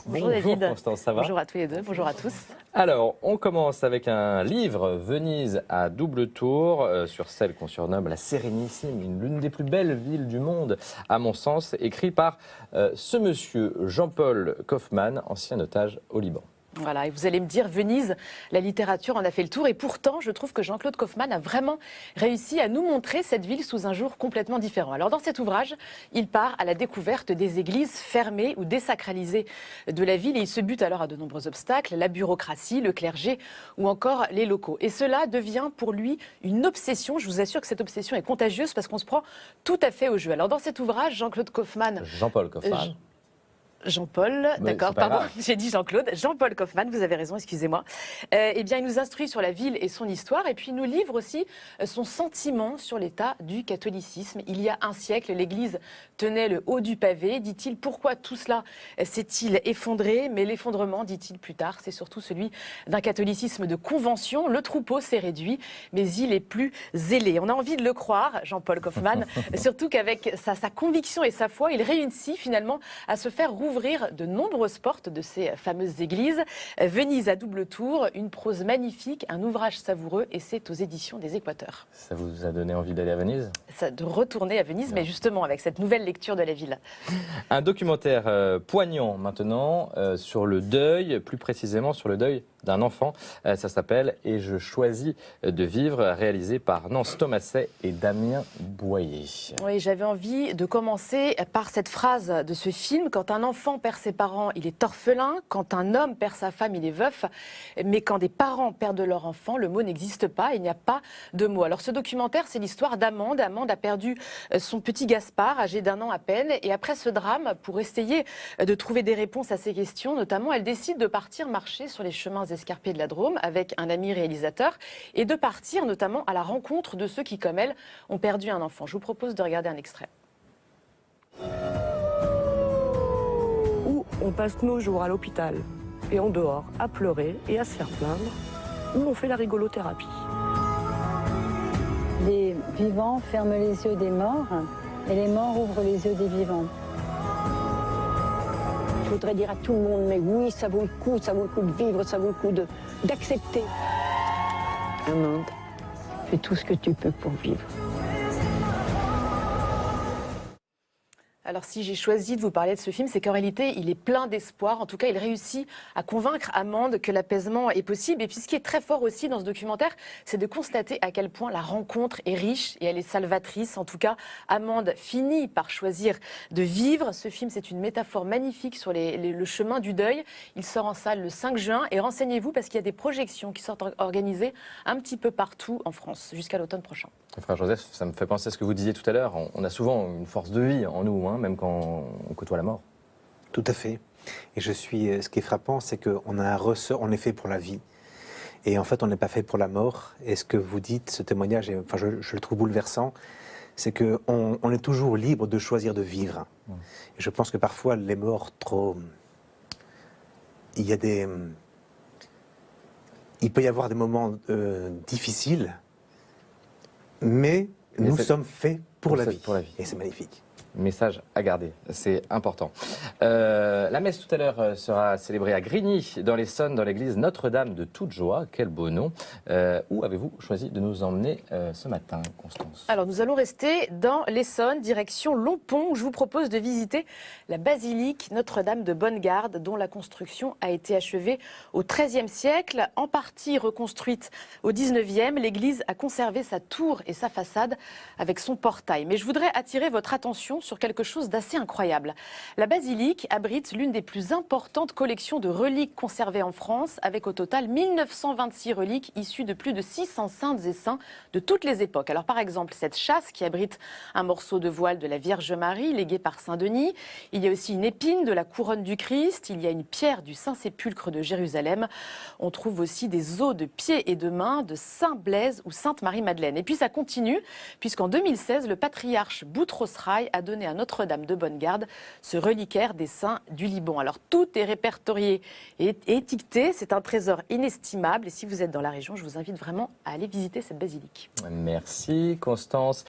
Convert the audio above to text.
Bonjour David. Constance, ça va? Bonjour à tous les deux, bonjour à tous. Alors, on commence avec un livre, Venise à double tour, sur celle qu'on surnomme la Sérénissime, l'une des plus belles villes du monde, à mon sens, écrit par ce monsieur Jean-Paul Kaufmann, ancien otage au Liban. Voilà, et vous allez me dire, Venise, la littérature en a fait le tour. Et pourtant, je trouve que Jean-Claude Kaufmann a vraiment réussi à nous montrer cette ville sous un jour complètement différent. Alors, dans cet ouvrage, il part à la découverte des églises fermées ou désacralisées de la ville. Et il se bute alors à de nombreux obstacles, la bureaucratie, le clergé ou encore les locaux. Et cela devient pour lui une obsession. Je vous assure que cette obsession est contagieuse parce qu'on se prend tout à fait au jeu. Alors, dans cet ouvrage, Jean-Claude Kaufmann... Jean-Paul Kaufmann. Jean-Paul, d'accord, pardon, j'ai dit Jean-Claude. Jean-Paul Kaufmann, vous avez raison, excusez-moi. Eh bien, il nous instruit sur la ville et son histoire, et puis il nous livre aussi son sentiment sur l'état du catholicisme. Il y a un siècle, l'Église tenait le haut du pavé, dit-il. Pourquoi tout cela s'est-il effondré? Mais l'effondrement, dit-il plus tard, c'est surtout celui d'un catholicisme de convention. Le troupeau s'est réduit, mais il est plus zélé. On a envie de le croire, Jean-Paul Kaufmann, surtout qu'avec sa conviction et sa foi, il réussit finalement à se faire rouvrir de nombreuses portes de ces fameuses églises. Venise à double tour, une prose magnifique, un ouvrage savoureux, et c'est aux éditions des Équateurs. Ça vous a donné envie d'aller à Venise? De retourner à Venise, mais justement avec cette nouvelle lecture de la ville. Un documentaire poignant maintenant sur le deuil, plus précisément sur le deuil d'un enfant. Ça s'appelle « Et je choisis de vivre », réalisé par Nance Thomaset et Damien Boyer. Oui, j'avais envie de commencer par cette phrase de ce film. Quand un enfant perd ses parents, il est orphelin. Quand un homme perd sa femme, il est veuf. Mais quand des parents perdent leur enfant, le mot n'existe pas. Il n'y a pas de mot. Alors ce documentaire, c'est l'histoire d'Amande. Amande a perdu son petit Gaspard, âgé d'1 an à peine. Et après ce drame, pour essayer de trouver des réponses à ces questions, notamment, elle décide de partir marcher sur les chemins escarpés de la Drôme avec un ami réalisateur et de partir notamment à la rencontre de ceux qui, comme elle, ont perdu un enfant. Je vous propose de regarder un extrait. Où on passe nos jours à l'hôpital et en dehors à pleurer et à se faire plaindre, où on fait la rigolothérapie. Les vivants ferment les yeux des morts et les morts ouvrent les yeux des vivants. Je voudrais dire à tout le monde, mais oui, ça vaut le coup de vivre, ça vaut le coup d'accepter. Amande, fais tout ce que tu peux pour vivre. Alors si j'ai choisi de vous parler de ce film, c'est qu'en réalité, il est plein d'espoir. En tout cas, il réussit à convaincre Amande que l'apaisement est possible. Et puis ce qui est très fort aussi dans ce documentaire, c'est de constater à quel point la rencontre est riche et elle est salvatrice. En tout cas, Amande finit par choisir de vivre. Ce film, c'est une métaphore magnifique sur le chemin du deuil. Il sort en salle le 5 juin. Et renseignez-vous parce qu'il y a des projections qui sont organisées un petit peu partout en France jusqu'à l'automne prochain. Frère Joseph, ça me fait penser à ce que vous disiez tout à l'heure. On a souvent une force de vie en nous, même quand on côtoie la mort. Tout à fait. Et ce qui est frappant, c'est qu'on a un ressort, on est fait pour la vie. Et en fait, on n'est pas fait pour la mort. Et ce que vous dites, ce témoignage, enfin, je le trouve bouleversant, c'est qu'on est toujours libre de choisir de vivre. Et je pense que parfois, les morts il peut y avoir des moments difficiles, mais nous sommes faits pour la vie. Et c'est magnifique. Message à garder, c'est important. La messe tout à l'heure sera célébrée à Grigny, dans l'Essonne, dans l'église Notre-Dame de toute joie. Quel beau nom. Où avez-vous choisi de nous emmener ce matin, Constance? Alors nous allons rester dans l'Essonne, direction Lompont, où je vous propose de visiter la basilique Notre-Dame de Bonne-Garde, dont la construction a été achevée au XIIIe siècle. En partie reconstruite au XIXe, l'église a conservé sa tour et sa façade avec son portail. Mais je voudrais attirer votre attention sur quelque chose d'assez incroyable. La basilique abrite l'une des plus importantes collections de reliques conservées en France, avec au total 1926 reliques issues de plus de 600 saintes et saints de toutes les époques. Alors par exemple, cette châsse qui abrite un morceau de voile de la Vierge Marie, légué par Saint-Denis. Il y a aussi une épine de la couronne du Christ. Il y a une pierre du Saint-Sépulcre de Jérusalem. On trouve aussi des os de pieds et de mains de Saint Blaise ou Sainte Marie-Madeleine. Et puis ça continue, puisqu'en 2016, le patriarche Boutros-Rai a donné à Notre-Dame de Bonne-Garde ce reliquaire des saints du Liban. Alors tout est répertorié et étiqueté, c'est un trésor inestimable et si vous êtes dans la région, je vous invite vraiment à aller visiter cette basilique. Merci Constance.